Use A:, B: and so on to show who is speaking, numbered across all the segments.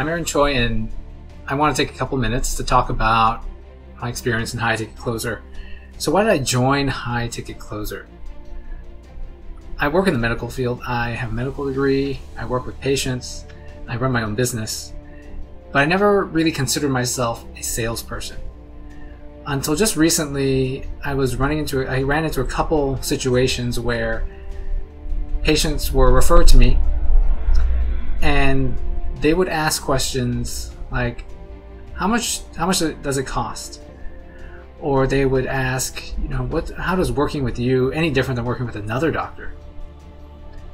A: I'm Aaron Choi, and I want to take a couple minutes to talk about my experience in High Ticket Closer. So why did I join High Ticket Closer? I work in the medical field. I have a medical degree. I work with patients. I run my own business. But I never really considered myself a salesperson. Until just recently, I ran into a couple situations where patients were referred to me and they would ask questions like, how much does it cost? Or they would ask, how does working with you any different than working with another doctor?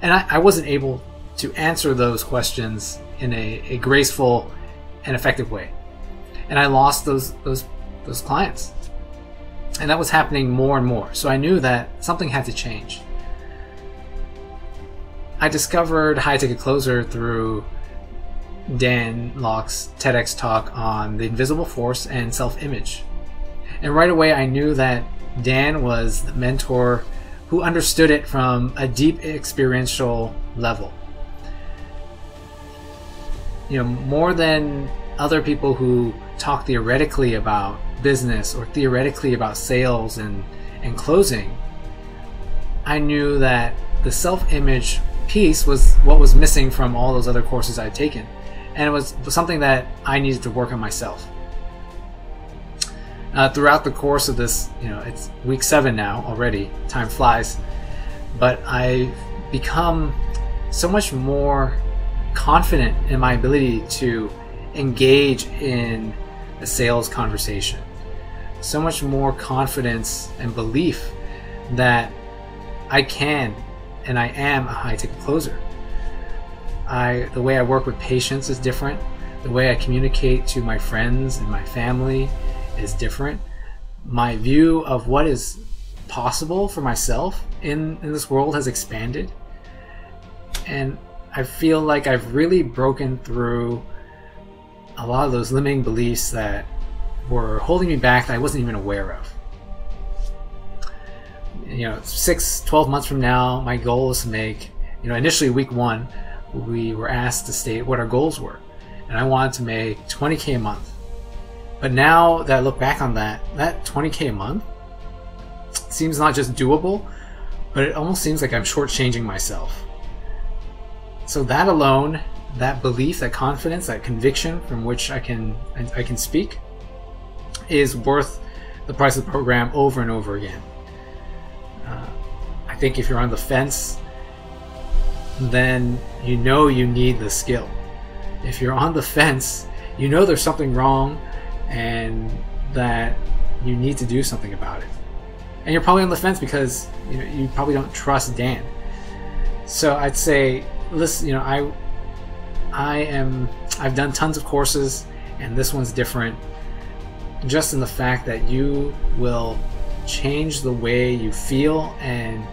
A: And I wasn't able to answer those questions in a graceful and effective way. And I lost those clients. And that was happening more and more. So I knew that something had to change. I discovered High Ticket Closer through Dan Locke's TEDx talk on the invisible force and self-image. And right away I knew that Dan was the mentor who understood it from a deep experiential level. More than other people who talk theoretically about business or theoretically about sales and closing, I knew that the self-image piece was what was missing from all those other courses I'd taken. And it was something that I needed to work on myself. Throughout the course of this, it's week 7 now already, time flies, but I've become so much more confident in my ability to engage in a sales conversation. So much more confidence and belief that I can and I am a high ticket closer. The way I work with patients is different. The way I communicate to my friends and my family is different. My view of what is possible for myself in this world has expanded. And I feel like I've really broken through a lot of those limiting beliefs that were holding me back that I wasn't even aware of. 12 months from now, my goal is to make, initially week 1, we were asked to state what our goals were. And I wanted to make $20K a month. But now that I look back on that $20K a month seems not just doable, but it almost seems like I'm shortchanging myself. So that alone, that belief, that confidence, that conviction from which I can speak is worth the price of the program over and over again. I think if you're on the fence, then you need the skill. If you're on the fence, there's something wrong and that you need to do something about it. And you're probably on the fence because you probably don't trust Dan. So I'd say, listen, I've done tons of courses, and this one's different just in the fact that you will change the way you feel and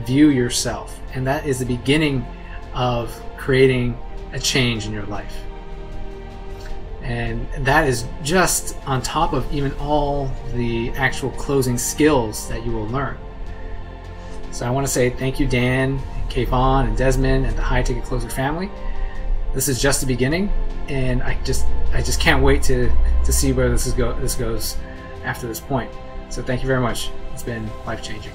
A: view yourself, and that is the beginning of creating a change in your life. And that is just on top of even all the actual closing skills that you will learn. So I want to say thank you, Dan, Kayvon, and Desmond, and the High Ticket Closer family. This is just the beginning, and I just can't wait to see where this goes after this point. So thank you very much. It's been life-changing.